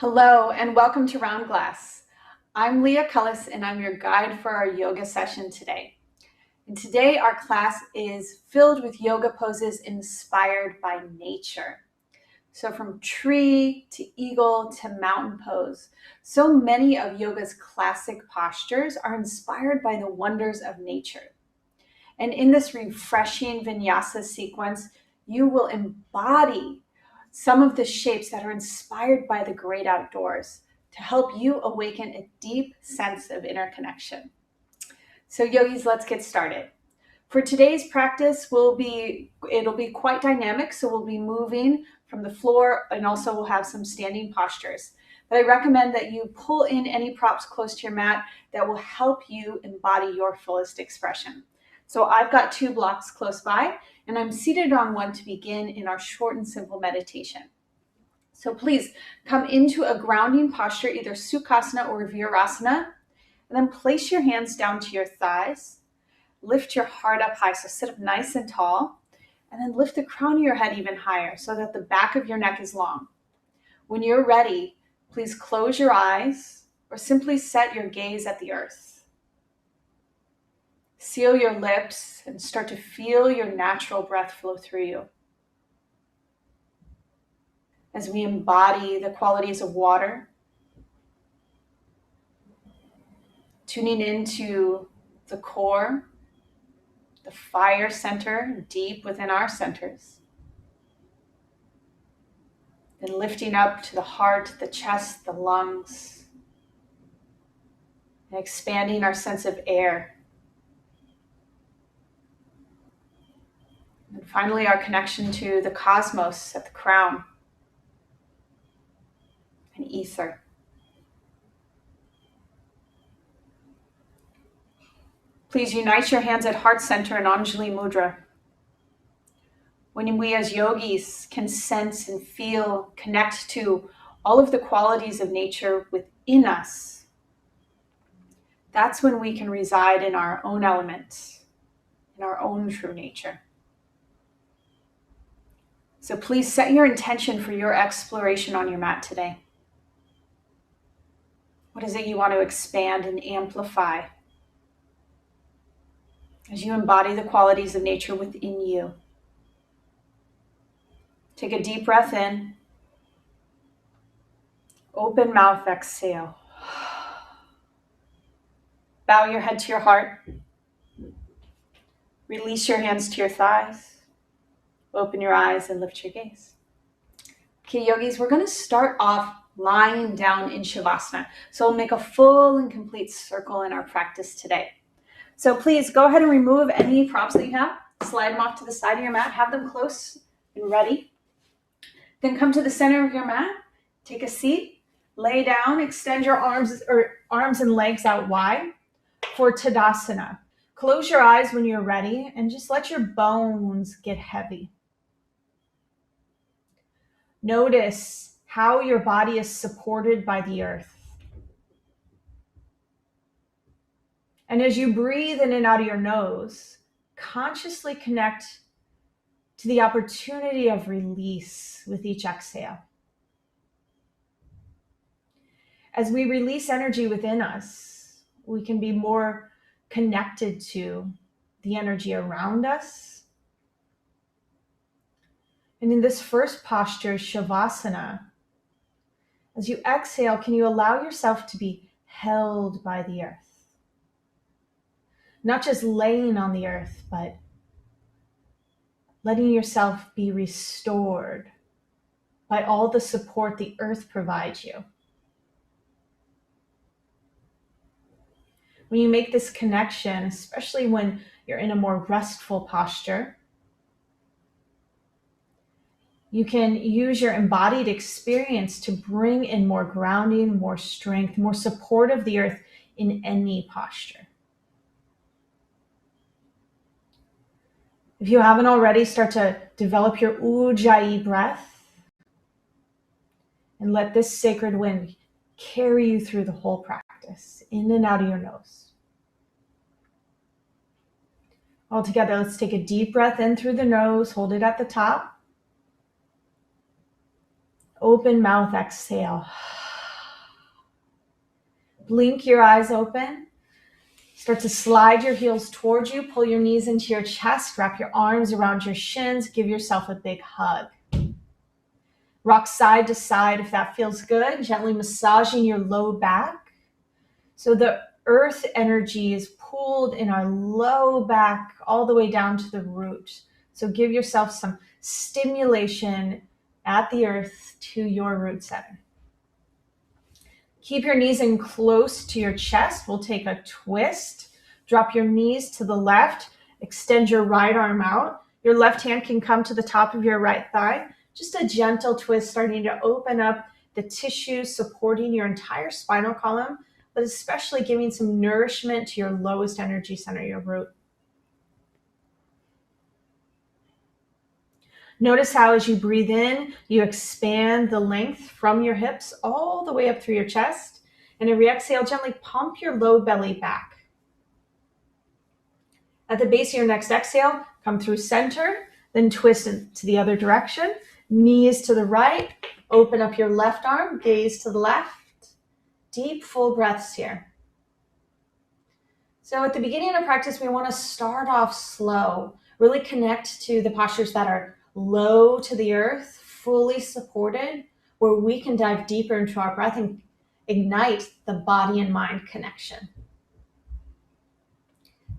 Hello and welcome to Round Glass. I'm Leah Cullis and I'm your guide for our yoga session today. And today our class is filled with yoga poses inspired by nature. So from tree to eagle to mountain pose, so many of yoga's classic postures are inspired by the wonders of nature. And in this refreshing Vinyasa sequence, you will embody some of the shapes that are inspired by the great outdoors to help you awaken a deep sense of interconnection. So yogis, let's get started. For today's practice, it'll be quite dynamic, so we'll be moving from the floor and also we'll have some standing postures. But I recommend that you pull in any props close to your mat that will help you embody your fullest expression. So I've got 2 blocks close by, and I'm seated on one to begin in our short and simple meditation. So please come into a grounding posture, either Sukhasana or Virasana, and then place your hands down to your thighs. Lift your heart up high, so sit up nice and tall, and then lift the crown of your head even higher so that the back of your neck is long. When you're ready, please close your eyes or simply set your gaze at the earth. Seal your lips and start to feel your natural breath flow through you. As we embody the qualities of water, tuning into the core, the fire center deep within our centers. Then lifting up to the heart, the chest, the lungs, and expanding our sense of air. And finally, our connection to the cosmos at the crown and ether. Please unite your hands at heart center in Anjali Mudra. When we as yogis can sense and feel, connect to all of the qualities of nature within us, that's when we can reside in our own element, in our own true nature. So please set your intention for your exploration on your mat today. What is it you want to expand and amplify as you embody the qualities of nature within you? Take a deep breath in. Open mouth, exhale. Bow your head to your heart. Release your hands to your thighs. Open your eyes and lift your gaze. Okay, yogis, we're going to start off lying down in Shavasana. So we'll make a full and complete circle in our practice today. So please go ahead and remove any props that you have. Slide them off to the side of your mat. Have them close and ready. Then come to the center of your mat. Take a seat. Lay down. Extend your arms and legs out wide for Tadasana. Close your eyes when you're ready and just let your bones get heavy. Notice how your body is supported by the earth. And as you breathe in and out of your nose, consciously connect to the opportunity of release with each exhale. As we release energy within us, we can be more connected to the energy around us. And in this first posture, Shavasana, as you exhale, can you allow yourself to be held by the earth? Not just laying on the earth, but letting yourself be restored by all the support the earth provides you. When you make this connection, especially when you're in a more restful posture, you can use your embodied experience to bring in more grounding, more strength, more support of the earth in any posture. If you haven't already, start to develop your Ujjayi breath and let this sacred wind carry you through the whole practice, in and out of your nose. All together, let's take a deep breath in through the nose, hold it at the top. Open mouth, exhale. Blink your eyes open. Start to slide your heels towards you. Pull your knees into your chest. Wrap your arms around your shins. Give yourself a big hug. Rock side to side if that feels good. Gently massaging your low back. So the earth energy is pulled in our low back all the way down to the root. So give yourself some stimulation at the earth to your root center. Keep your knees in close to your chest. We'll take a twist. Drop your knees to the left. Extend your right arm out. Your left hand can come to the top of your right thigh. Just a gentle twist, starting to open up the tissue supporting your entire spinal column, but especially giving some nourishment to your lowest energy center, your root. Notice how as you breathe in, you expand the length from your hips all the way up through your chest. And every exhale, gently pump your low belly back. At the base of your next exhale, come through center, then twist to the other direction. Knees to the right, open up your left arm, gaze to the left. Deep, full breaths here. So at the beginning of practice, we want to start off slow. Really connect to the postures that are low to the earth, fully supported, where we can dive deeper into our breath and ignite the body and mind connection.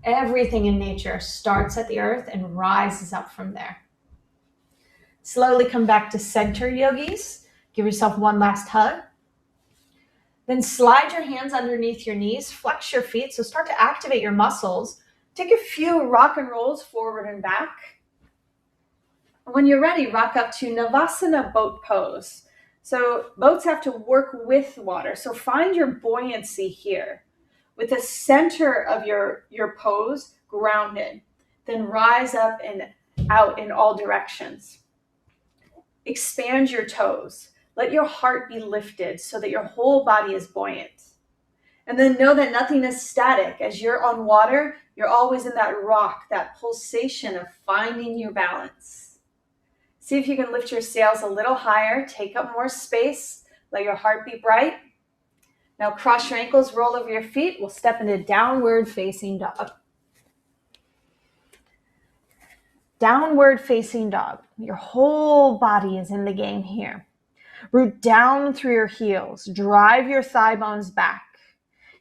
Everything in nature starts at the earth and rises up from there. Slowly come back to center, yogis. Give yourself one last hug. Then slide your hands underneath your knees, flex your feet, so start to activate your muscles. Take a few rock and rolls forward and back. When you're ready, rock up to Navasana boat pose. So boats have to work with water, so find your buoyancy here. With the center of your pose grounded, then rise up and out in all directions. Expand your toes. Let your heart be lifted so that your whole body is buoyant. And then know that nothing is static. As you're on water, you're always in that rock, that pulsation of finding your balance. See if you can lift your sails a little higher, take up more space, let your heart be bright. Now cross your ankles, roll over your feet. We'll step into downward facing dog. Downward facing dog. Your whole body is in the game here. Root down through your heels. Drive your thigh bones back.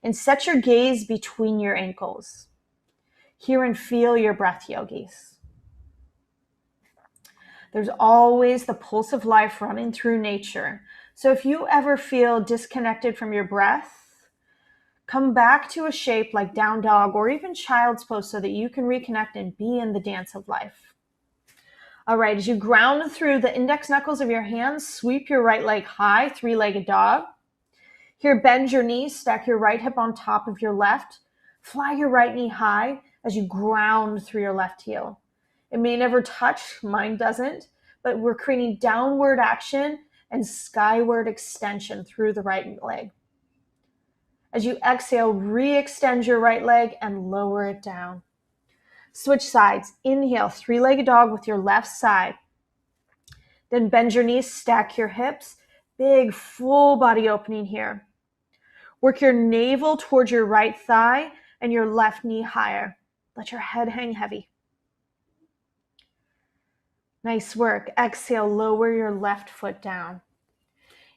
And set your gaze between your ankles. Hear and feel your breath, yogis. There's always the pulse of life running through nature. So if you ever feel disconnected from your breath, come back to a shape like down dog or even child's pose so that you can reconnect and be in the dance of life. All right, as you ground through the index knuckles of your hands, sweep your right leg high, three-legged dog. Here, bend your knees, stack your right hip on top of your left. Fly your right knee high as you ground through your left heel. It may never touch, mine doesn't, but we're creating downward action and skyward extension through the right leg. As you exhale, re-extend your right leg and lower it down. Switch sides. Inhale, three-legged dog with your left side. Then bend your knees, stack your hips. Big full body opening here. Work your navel towards your right thigh and your left knee higher. Let your head hang heavy. Nice work. Exhale, lower your left foot down.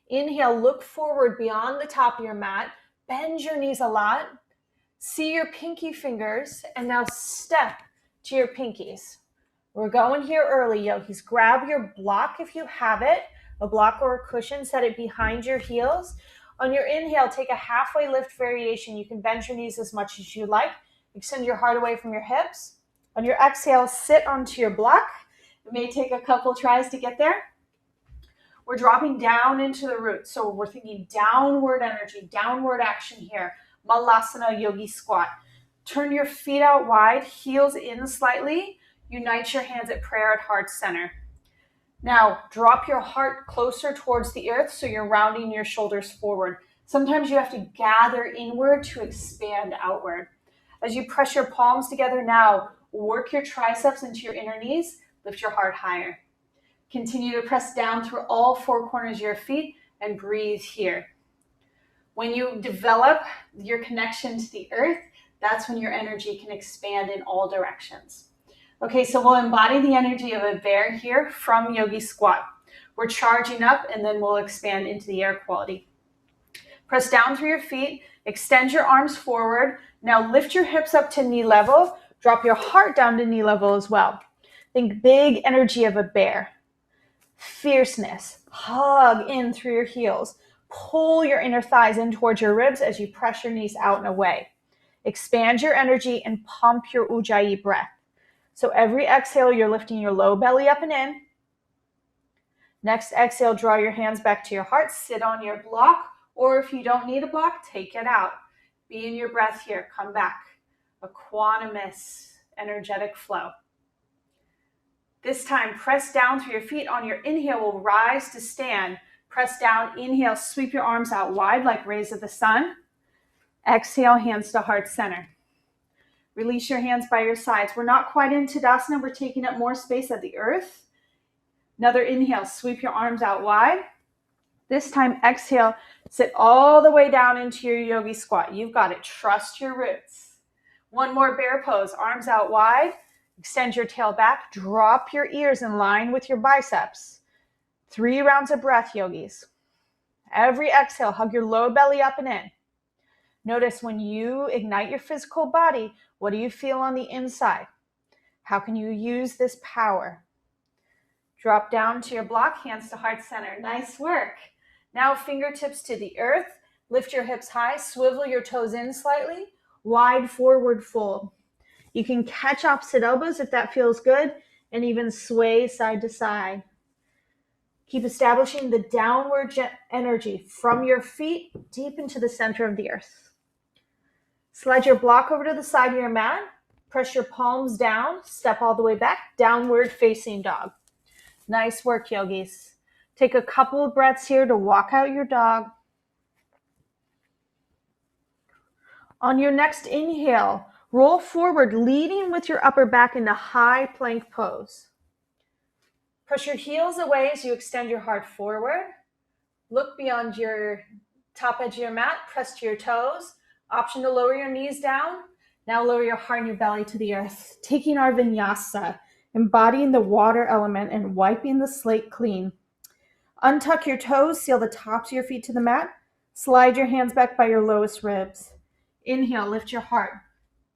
Inhale, look forward beyond the top of your mat. Bend your knees a lot. See your pinky fingers and now step to your pinkies. We're going here early, yogis. Grab your block if you have it, a block or a cushion, set it behind your heels. On your inhale, take a halfway lift variation. You can bend your knees as much as you like. Extend your heart away from your hips. On your exhale, sit onto your block. It may take a couple tries to get there. We're dropping down into the root. So we're thinking downward energy, downward action here. Malasana yogi squat. Turn your feet out wide, heels in slightly. Unite your hands at prayer at heart center. Now, drop your heart closer towards the earth so you're rounding your shoulders forward. Sometimes you have to gather inward to expand outward. As you press your palms together now, work your triceps into your inner knees, lift your heart higher. Continue to press down through all four corners of your feet and breathe here. When you develop your connection to the earth, that's when your energy can expand in all directions. Okay, so we'll embody the energy of a bear here from Yogi Squat. We're charging up and then we'll expand into the air quality. Press down through your feet, extend your arms forward. Now lift your hips up to knee level, drop your heart down to knee level as well. Think big energy of a bear. Fierceness, hug in through your heels. Pull your inner thighs in towards your ribs as you press your knees out and away. Expand your energy and pump your Ujjayi breath. So every exhale, you're lifting your low belly up and in. Next exhale, draw your hands back to your heart, sit on your block, or if you don't need a block, take it out. Be in your breath here, come back. A quantumous energetic flow. This time, press down through your feet. On your inhale, we'll rise to stand. Press down, inhale, sweep your arms out wide like rays of the sun. Exhale, hands to heart center. Release your hands by your sides. We're not quite in Tadasana. We're taking up more space at the earth. Another inhale, sweep your arms out wide. This time, exhale, sit all the way down into your Yogi Squat. You've got it. Trust your roots. One more bear pose, arms out wide. Extend your tail back. Drop your ears in line with your biceps. 3 rounds of breath, yogis. Every exhale, hug your low belly up and in. Notice when you ignite your physical body, what do you feel on the inside? How can you use this power? Drop down to your block, hands to heart center. Nice work. Now fingertips to the earth. Lift your hips high, swivel your toes in slightly. Wide forward fold. You can catch opposite elbows if that feels good, and even sway side to side. Keep establishing the downward energy from your feet deep into the center of the earth. Slide your block over to the side of your mat. Press your palms down. Step all the way back. Downward facing dog. Nice work, yogis. Take a couple of breaths here to walk out your dog. On your next inhale, roll forward, leading with your upper back into high plank pose. Push your heels away as you extend your heart forward. Look beyond your top edge of your mat. Press to your toes. Option to lower your knees down. Now lower your heart and your belly to the earth. Taking our vinyasa, embodying the water element and wiping the slate clean. Untuck your toes, seal the tops of your feet to the mat. Slide your hands back by your lowest ribs. Inhale, lift your heart,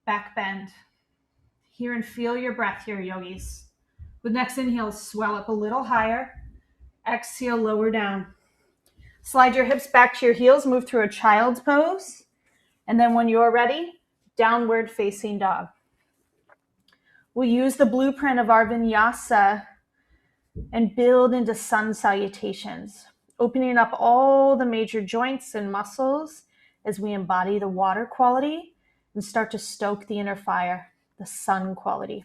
back bend. Hear and feel your breath here, yogis. With next inhale, swell up a little higher. Exhale, lower down. Slide your hips back to your heels, move through a child's pose. And then when you're ready, downward facing dog. We'll use the blueprint of our vinyasa and build into sun salutations, opening up all the major joints and muscles as we embody the water quality and start to stoke the inner fire, the sun quality.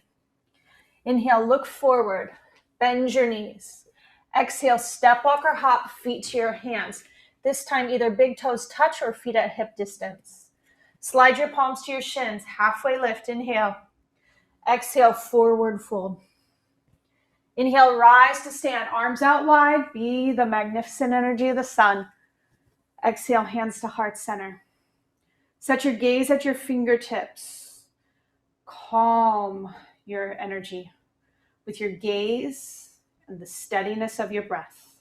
Inhale, look forward, bend your knees. Exhale, step, walk, or hop, feet to your hands. This time, either big toes touch or feet at hip distance. Slide your palms to your shins, halfway lift, inhale. Exhale, forward fold. Inhale, rise to stand, arms out wide, be the magnificent energy of the sun. Exhale, hands to heart center. Set your gaze at your fingertips. Calm your energy with your gaze and the steadiness of your breath.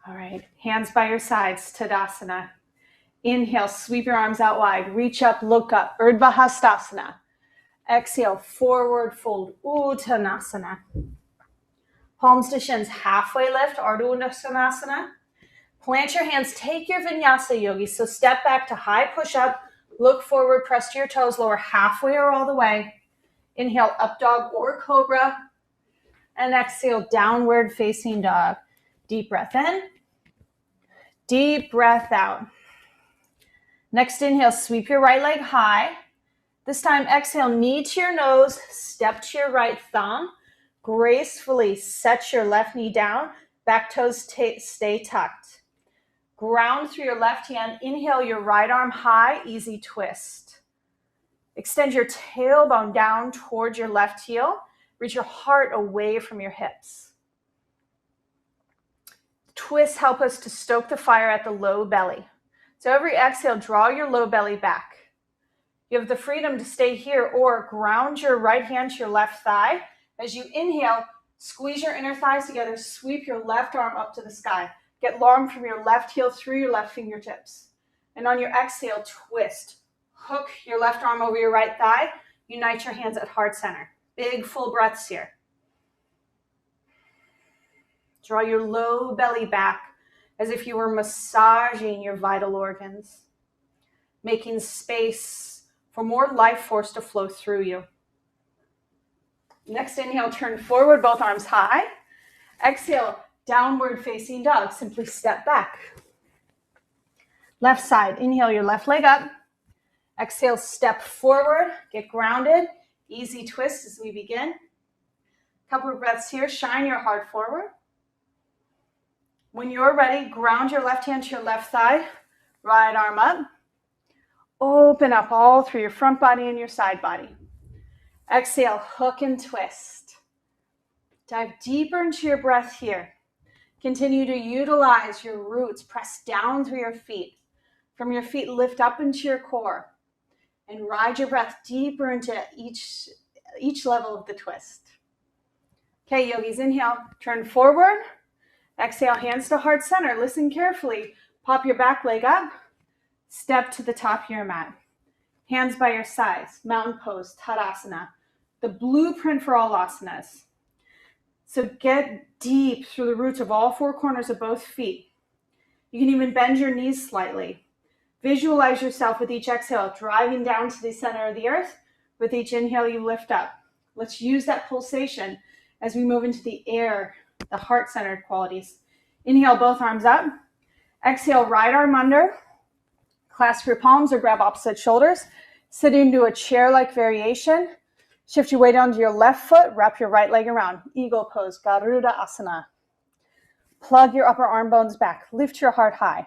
All right, hands by your sides, Tadasana. Inhale, sweep your arms out wide, reach up, look up, Urdhva Hastasana. Exhale, forward fold, Uttanasana. Palms to shins, halfway lift, Ardha Uttanasana. Plant your hands, take your vinyasa, yogis. So step back to high push-up, look forward, press to your toes, lower halfway or all the way. Inhale, up dog or cobra. And exhale, downward facing dog. Deep breath in, deep breath out. Next inhale, sweep your right leg high. This time, exhale, knee to your nose, step to your right thumb. Gracefully set your left knee down, back toes stay tucked. Ground through your left hand, inhale your right arm high, easy twist. Extend your tailbone down towards your left heel. Reach your heart away from your hips. Twists help us to stoke the fire at the low belly. So every exhale, draw your low belly back. You have the freedom to stay here or ground your right hand to your left thigh. As you inhale, squeeze your inner thighs together, sweep your left arm up to the sky. Get long from your left heel through your left fingertips. And on your exhale, twist. Hook your left arm over your right thigh. Unite your hands at heart center. Big full breaths here. Draw your low belly back as if you were massaging your vital organs, making space for more life force to flow through you. Next inhale, turn forward, both arms high. Exhale, downward facing dog. Simply step back. Left side, inhale your left leg up. Exhale, step forward, get grounded. Easy twist as we begin. Couple of breaths here, shine your heart forward. When you're ready, ground your left hand to your left thigh, right arm up. Open up all through your front body and your side body. Exhale, hook and twist. Dive deeper into your breath here. Continue to utilize your roots. Press down through your feet. From your feet, lift up into your core. And ride your breath deeper into each level of the twist. Okay, yogis, inhale, turn forward. Exhale, hands to heart center. Listen carefully. Pop your back leg up. Step to the top of your mat. Hands by your sides. Mountain pose, Tadasana. The blueprint for all asanas. So get deep through the roots of all four corners of both feet. You can even bend your knees slightly. Visualize yourself with each exhale, driving down to the center of the earth. With each inhale, you lift up. Let's use that pulsation as we move into the air, the heart-centered qualities. Inhale, both arms up. Exhale, right arm under. Clasp your palms or grab opposite shoulders. Sit into a chair-like variation. Shift your weight onto your left foot. Wrap your right leg around. Eagle pose, Garuda Asana. Plug your upper arm bones back. Lift your heart high.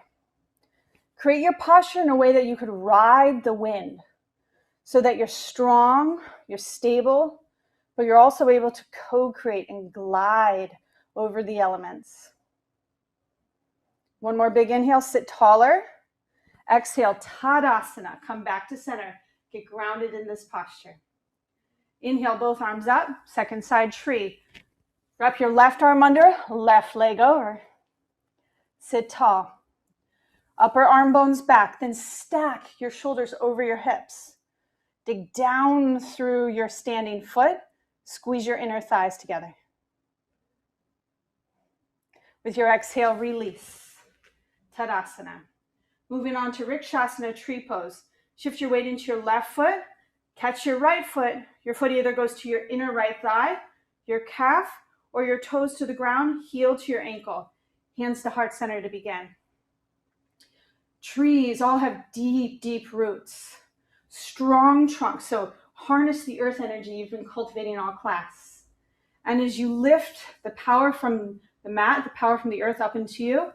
Create your posture in a way that you could ride the wind so that you're strong, you're stable, but you're also able to co-create and glide over the elements. One more big inhale, sit taller. Exhale, Tadasana. Come back to center. Get grounded in this posture. Inhale, both arms up. Second side tree. Wrap your left arm under, left leg over. Sit tall. Upper arm bones back, then stack your shoulders over your hips. Dig down through your standing foot. Squeeze your inner thighs together. With your exhale, release. Tadasana. Moving on to Rikshasana, tree pose. Shift your weight into your left foot. Catch your right foot. Your foot either goes to your inner right thigh, your calf, or your toes to the ground, heel to your ankle. Hands to heart center to begin. Trees all have deep, deep roots. Strong trunks, so harness the earth energy you've been cultivating all class. And as you lift the power from the mat, the power from the earth up into you,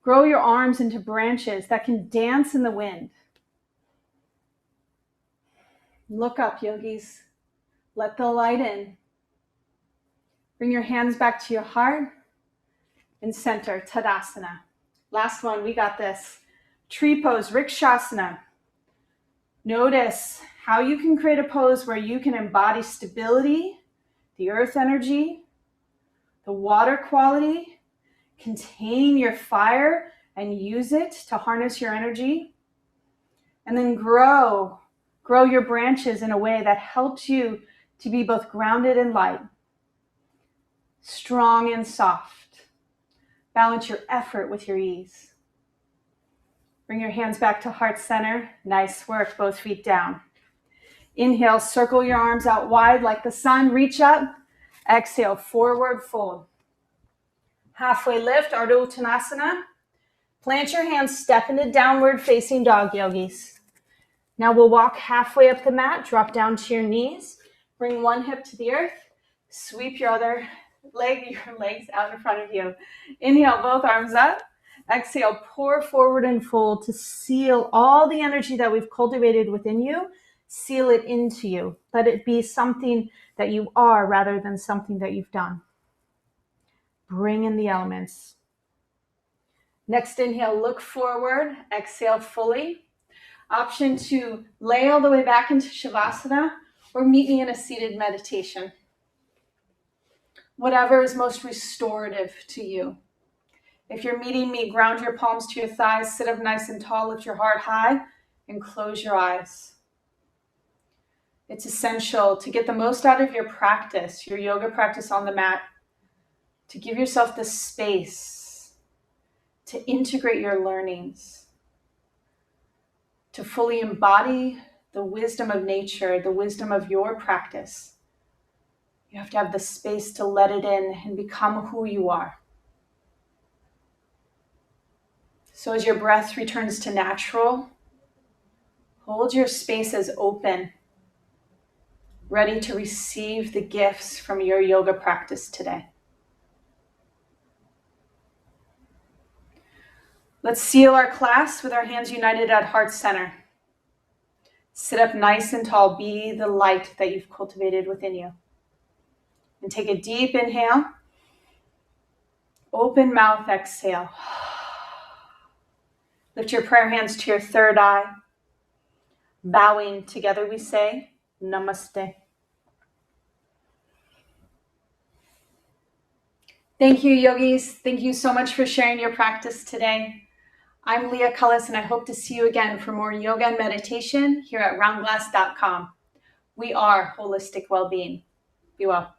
grow your arms into branches that can dance in the wind. Look up, yogis. Let the light in. Bring your hands back to your heart and center, Tadasana. Last one, we got this. Tree pose, Rikshasana. Notice how you can create a pose where you can embody stability, the earth energy, the water quality, contain your fire and use it to harness your energy, and then grow your branches in a way that helps you to be both grounded and light, strong and soft. Balance your effort with your ease. Bring your hands back to heart center. Nice work, both feet down. Inhale, circle your arms out wide like the sun. Reach up. Exhale, forward fold. Halfway lift, Ardha Uttanasana. Plant your hands, step into downward facing dog, yogis. Now we'll walk halfway up the mat, drop down to your knees. Bring one hip to the earth. Sweep your other leg, your legs out in front of you. Inhale, both arms up. Exhale, pour forward and fold to seal all the energy that we've cultivated within you. Seal it into you. Let it be something that you are rather than something that you've done. Bring in the elements. Next inhale, look forward, exhale fully. Option to lay all the way back into Shavasana or meet me in a seated meditation. Whatever is most restorative to you. If you're meeting me, ground your palms to your thighs, sit up nice and tall, lift your heart high, and close your eyes. It's essential to get the most out of your practice, your yoga practice on the mat, to give yourself the space to integrate your learnings, to fully embody the wisdom of nature, the wisdom of your practice. You have to have the space to let it in and become who you are. So as your breath returns to natural, hold your space as open, ready to receive the gifts from your yoga practice today. Let's seal our class with our hands united at heart center. Sit up nice and tall. Be the light that you've cultivated within you. And take a deep inhale. Open mouth, exhale. Lift your prayer hands to your third eye. Bowing together, we say, Namaste. Thank you, yogis. Thank you so much for sharing your practice today. I'm Leah Cullis, and I hope to see you again for more yoga and meditation here at roundglass.link. We are holistic well-being. Be well.